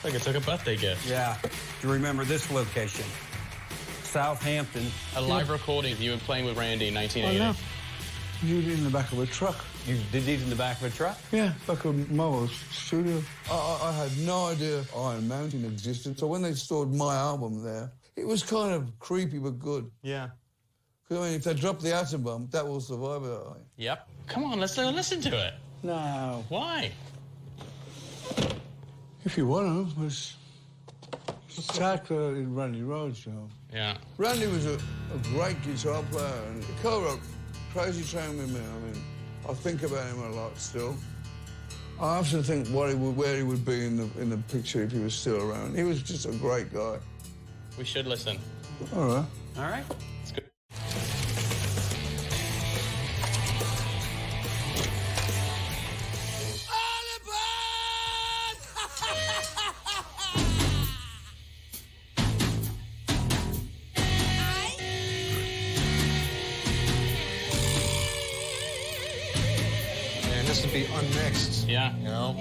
Like it took a birthday gift. Yeah. Do you remember this location? Southampton. A live recording of you playing with Randy in 1980. I know. You did it in the back of a truck. You did these in the back of a truck? Yeah, back of Mo's studio. I had no idea Iron Mountain existed, so when they stored my album there, it was kind of creepy but good. Yeah. Because, I mean, if they drop the atom bomb, that will survive it, I think. Yep. Come on, let's listen to it. No. Why? If you want to, it's in Randy Rhoads, you know. Yeah. Randy was a great guitar player, and he co-wrote Crazy Train with me. I mean, I think about him a lot still. I often think where he would be in the picture if he was still around. He was just a great guy. We should listen. All right. All right. It's good. This would be unmixed. Yeah. You know?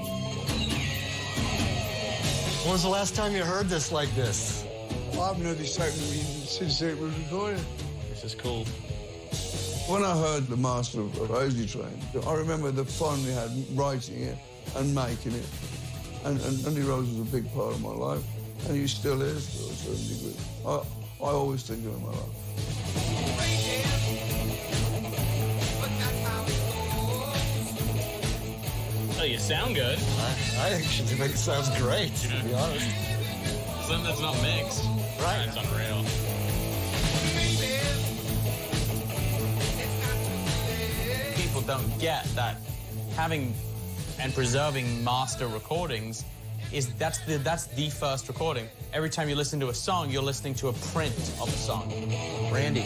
When was the last time you heard this like this? I've known this tape since it was recorded. This is cool. When I heard the Master of Ozzy Train, I remember the fun we had writing it and making it. And Randy Rhoads was a big part of my life, and he still is to a certain degree. I always think of him a lot. Oh, you sound good. I actually think it sounds great, to be honest. Something that's not mixed. Right. That's unreal. People don't get that having and preserving master recordings that's the first recording. Every time you listen to a song, you're listening to a print of a song. Randy.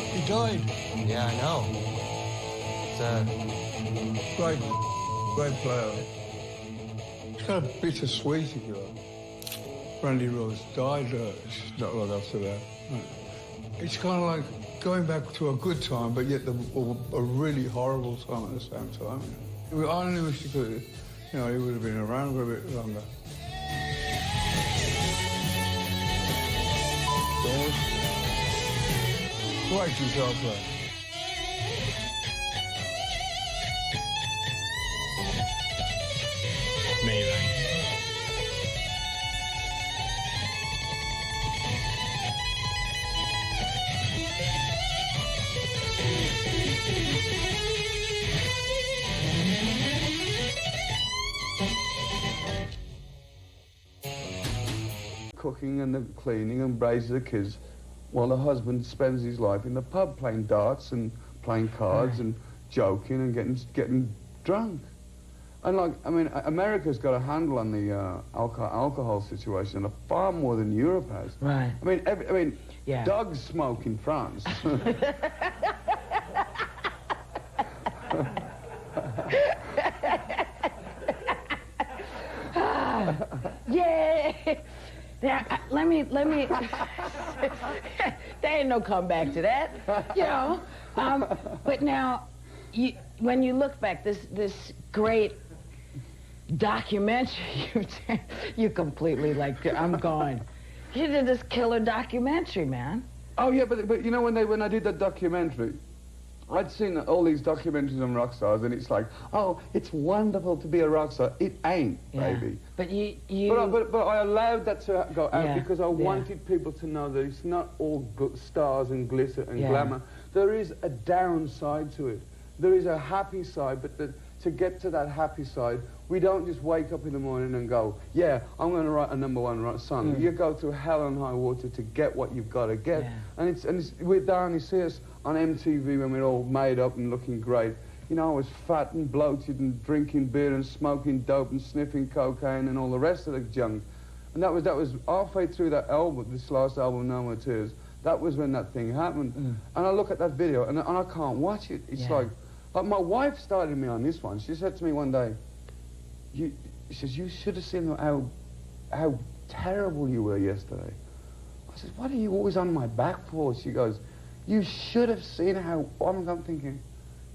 He died. Yeah, I know. Great player. It's kind of bittersweet, if you like. Randy Rhoads died not long after that. It's kind of like going back to a good time, but yet a really horrible time at the same time. I only wish he could, he would have been around for a bit longer. Great guitar player. Amazing. Cooking and the cleaning and raises the kids, while the husband spends his life in the pub playing darts and playing cards and joking and getting drunk. And America's got a handle on the alcohol situation far more than Europe has. Right. Yeah. Dogs smoke in France. Yeah. Now, let me. There ain't no comeback to that, But now, when you look back, this great documentary, you completely I'm gone. You did this killer documentary, man. Oh yeah, but when I did that documentary, I'd seen all these documentaries on rock stars, and it's like, oh, it's wonderful to be a rock star. It ain't, baby. But But I allowed that to go out because I wanted people to know that it's not all stars and glitter and glamour. There is a downside to it. There is a happy side, but to get to that happy side, we don't just wake up in the morning and go, yeah, I'm going to write a #1 song. You go through hell and high water to get what you've got to get. And it's we're down, you see us on MTV when we're all made up and looking great. I was fat and bloated and drinking beer and smoking dope and sniffing cocaine and all the rest of the junk. And that was halfway through that album, this last album, No More Tears. That was when that thing happened. And I look at that video and I can't watch it. It's like my wife started me on this one. She said to me one day, she says, you should have seen how terrible you were yesterday. I said, what are you always on my back for? She goes, you should have seen how... I'm thinking,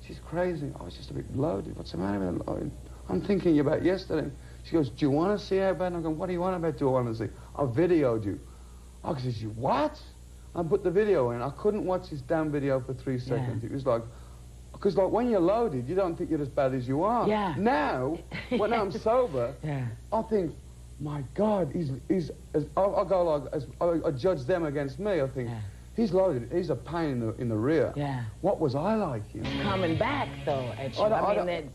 she's crazy. I was just a bit bloated. What's the matter with her? I'm thinking about yesterday. She goes, do you want to see how bad? And I'm going, what do you want about? Do I want to see? I videoed you. Oh, she says, what? I put the video in. I couldn't watch this damn video for 3 seconds. It was like, because like when you're loaded, you don't think you're as bad as you are. Yeah. Now, when I'm sober, I think, my God, I go like, I judge them against me. I think, he's loaded. He's a pain in the rear. Yeah. What was I like? You know? Coming back though,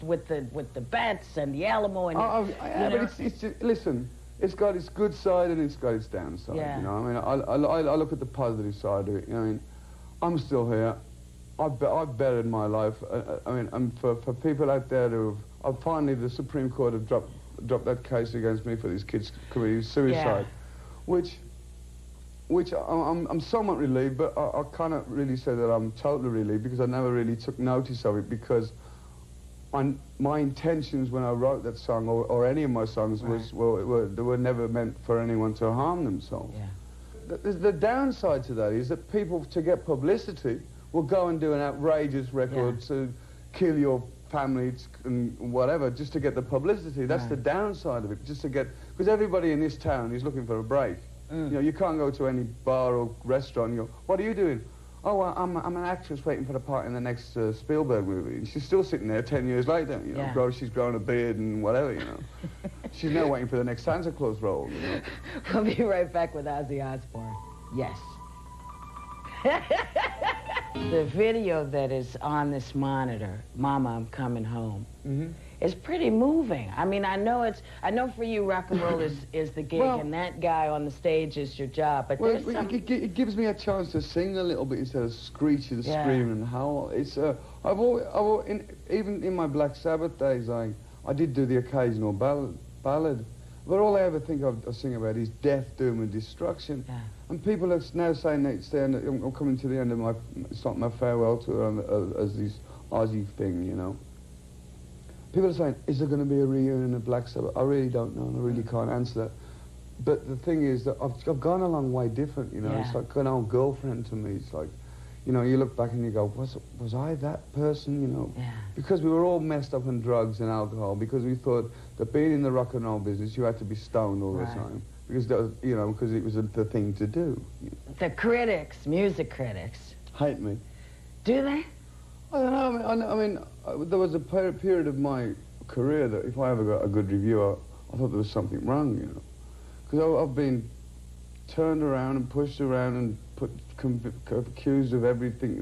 with the bets and the Alamo and. But it's just, listen. It's got its good side and it's got its downside. Yeah. You know, I mean, I look at the positive side of it. You know, I mean, I'm still here. I've bettered my life. I mean, and for people out there finally the Supreme Court have dropped that case against me for these kids committing suicide, which I'm somewhat relieved, but I can't really say that I'm totally relieved because I never really took notice of it because my intentions when I wrote that song or any of my songs they were never meant for anyone to harm themselves. Yeah. The downside to that is that people, to get publicity, will go and do an outrageous record to kill your family and whatever just to get the publicity. That's the downside of it, just to get, because everybody in this town is looking for a break. You know, you can't go to any bar or restaurant and you go, what are you doing? Oh, well, I'm an actress waiting for the part in the next Spielberg movie. And she's still sitting there 10 years later, you know, she's grown a beard and whatever, you know. She's now waiting for the next Santa Claus role, you know. We'll be right back with Ozzy Osbourne. Yes. The video that is on this monitor, Mama, I'm Coming Home, is pretty moving. I mean, I know for you, rock and roll is the gig, and that guy on the stage is your job. But it gives me a chance to sing a little bit instead of screeching, screaming, and howl. It's even in my Black Sabbath days, I did do the occasional ballad, but all I ever think I sing about is death, doom, and destruction. Yeah. And people are now saying that I'm coming to the end of it's not my farewell tour as this Ozzy thing, you know. People are saying, is there going to be a reunion of Black Sabbath? I really don't know, and I really can't answer that. But the thing is that I've gone a long way different, you know. It's like an old girlfriend to me. It's like, you know, you look back and you go, was I that person, you know? Yeah. Because we were all messed up on drugs and alcohol, because we thought that being in the rock and roll business, you had to be stoned all the time. Because, you know, because it was the thing to do. The critics, music critics, hate me. Do they? I don't know. I mean, there was a period of my career that if I ever got a good review, I thought there was something wrong, you know. Because I've been turned around and pushed around and accused of everything.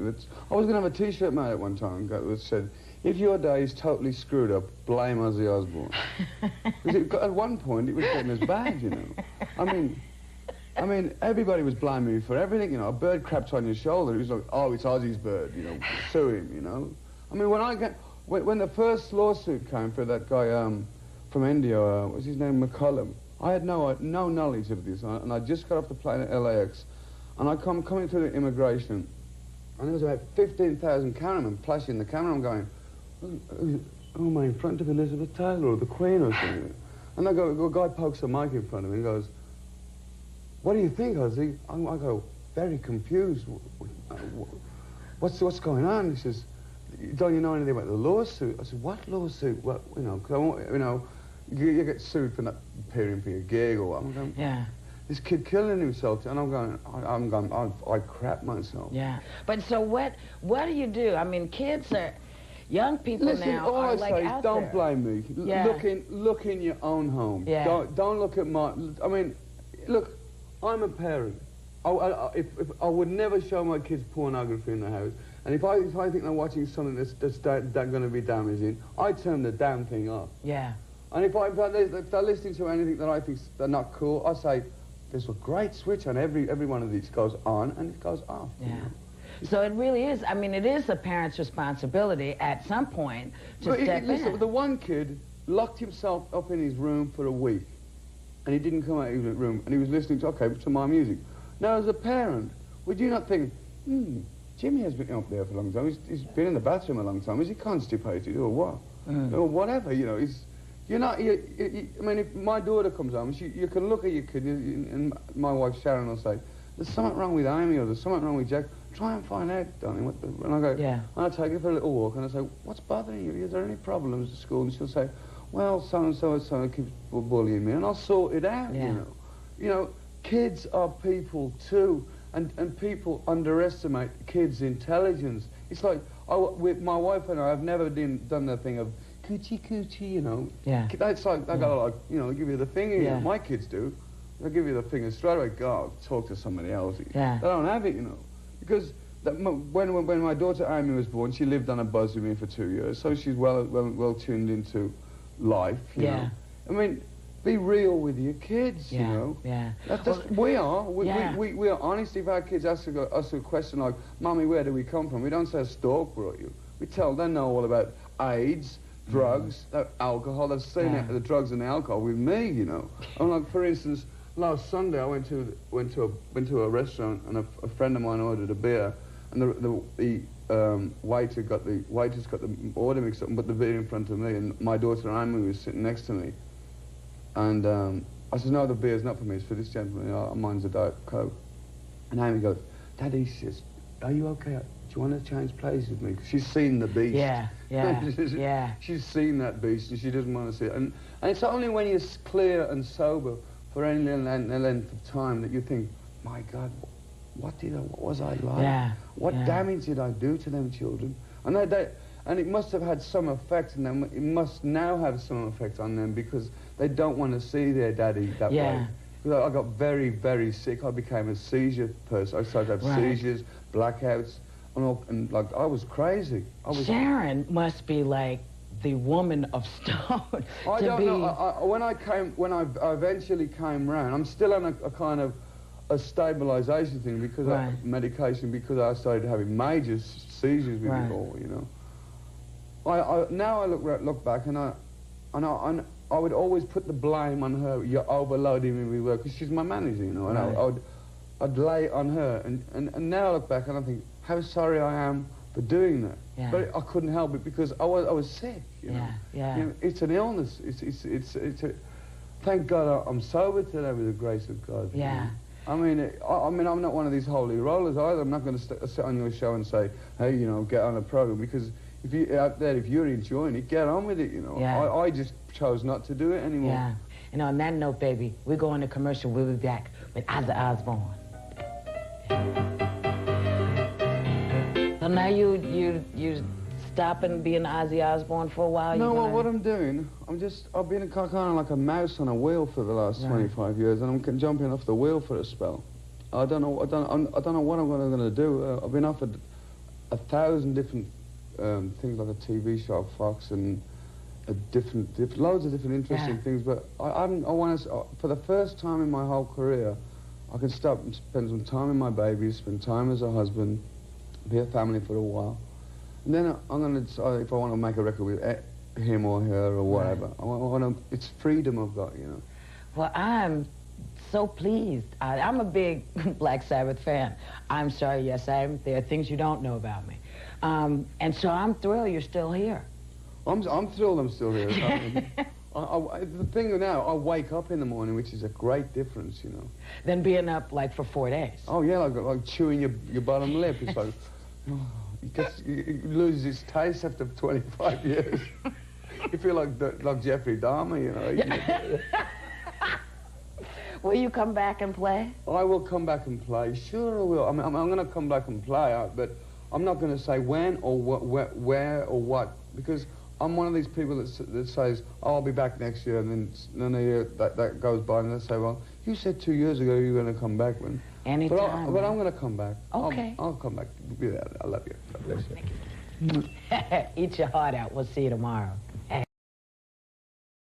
I was going to have a T-shirt made at one time that said, if your day is totally screwed up, blame Ozzy Osbourne. Because at one point, it was getting as bad, you know. I mean, everybody was blaming me for everything, you know. A bird crapped on your shoulder, it was like, oh, it's Ozzy's bird, you know, sue him, you know. I mean, when the first lawsuit came for that guy from India, what was his name, McCullum, I had no knowledge of this, and I just got off the plane at LAX, and I coming through the immigration, and there was about 15,000 cameramen flashing the camera. I'm going, oh, am I in front of Elizabeth Taylor or the Queen or something? And a guy pokes a mic in front of me and goes, what do you think, Ozzy? I go, very confused. What's going on? He says, don't you know anything about the lawsuit? I said, what lawsuit? What, you know, because you know, you get sued for not appearing for your gig or what. I'm going, this kid killing himself, and I'm going, I crap myself. Yeah. But so what do you do? I mean, kids are, young people now all are I like say out is don't there. blame me. Yeah. Look in your own home. Yeah. Don't look at my, I mean, look, I'm a parent. If I would never show my kids pornography in the house, and if I think they're watching something that's going to be damaging, I turn the damn thing off. Yeah. And if they're listening to anything that I think they're not cool, I say, there's a great switch on every one of these. Goes on and it goes off. Yeah. You know? So it really is, I mean, it is the parent's responsibility at some point to step in. Listen, the one kid locked himself up in his room for a week, and he didn't come out of his room, and he was listening to my music. Now, as a parent, would you not think, Jimmy has been up there for a long time, he's been in the bathroom a long time, is he constipated, or what? Or whatever, you know, you're not, I mean, if my daughter comes home, you can look at your kid, and my wife Sharon will say, there's something wrong with Amy, or there's something wrong with Jack. Try and find out, darling. And I go, and I take her for a little walk, and I say, what's bothering you? Is there any problems at school? And she'll say, well, so-and-so keeps bullying me, and I'll sort it out, Yeah. you know. You know, kids are people too, and people underestimate kids' intelligence. It's like, with my wife and I, I've never done the thing of coochie, you know. Yeah. That's like, they gotta, like, you know, give you the finger, you know. My kids do. They'll give you the finger straight away, go, talk to somebody else. Yeah. They don't have it, you know. Because when my daughter Amy was born, she lived on a bus with me for 2 years, so she's well tuned into life, you know. I mean, be real with your kids, you know. Yeah. We are. We are honest. If our kids ask us a question like, Mummy, where do we come from? We don't say a stork brought you. We tell them know all about AIDS, drugs, alcohol. They've seen the drugs and the alcohol with me, you know. And like, for instance, last Sunday I went to a restaurant, and a friend of mine ordered a beer, and the waitress got the order mixed up and put the beer in front of me, and my daughter Amy was sitting next to me, and I said, no, the beer's not for me, it's for this gentleman. Mine's a Diet Coke. And Amy goes, Daddy, she says, are you okay? Do you want to change places with me? 'Cause she's seen the beast. Yeah. She's seen that beast, and she doesn't want to see it. And it's only when you're clear and sober for any length of time that you think, my God, what was I like? What damage did I do to them children? And it must have had some effect on them. It must now have some effect on them, because they don't want to see their daddy that way. Because I got very, very sick. I became a seizure person. I started to have seizures, blackouts, and like, I was crazy. Sharon must be like the woman of stone. I don't know. When I eventually came round, I'm still on a kind of a stabilisation thing, because medication, because I started having major seizures with it all, you know. Now I look back, and I would always put the blame on her. You're overloading me with work, because she's my manager, you know. And I'd lay it on her, and now I look back and I think how sorry I am for doing that. But I couldn't help it, because I was sick, you know. You know, it's an illness. Thank God I'm sober today with the grace of God. You know? I mean, I'm not one of these holy rollers either. I'm not going to sit on your show and say, hey, you know, get on a program, because if you're enjoying it, get on with it, you know. I just chose not to do it anymore. And on that note, baby, we're going to commercial. We'll be back with Ozzy Osbourne. So now you stopping being Ozzy Osbourne for a while? No, well, what I'm doing, I've been kind of like a mouse on a wheel for the last 25 years, and I'm jumping off the wheel for a spell. I don't know what I'm going to do. I've been offered 1,000 different things, like a TV show, Fox, and loads of different interesting things. But I want to, for the first time in my whole career, I can stop and spend some time with my babies, spend time as a husband, be a family for a while. And then I'm going to decide if I want to make a record with him or her or whatever. It's freedom I've got, you know. Well, I'm so pleased. I'm a big Black Sabbath fan. I'm sorry, yes, I am. There are things you don't know about me. And so I'm thrilled you're still here. I'm thrilled I'm still here. The thing now, I wake up in the morning, which is a great difference, you know. Than being up, like, for 4 days. Oh, yeah, like chewing your bottom lip. It's like, it loses its taste after 25 years. You feel like Jeffrey Dahmer, you know. Will you come back and play? I will come back and play. Sure I will. I mean, I'm going to come back and play, but I'm not going to say when or where or what, because I'm one of these people that says, oh, I'll be back next year, and then a year that goes by, and they say, well, you said 2 years ago you were going to come back. Anytime. But I'm going to come back. Okay. I'll come back. I love you. God bless you. Eat your heart out. We'll see you tomorrow.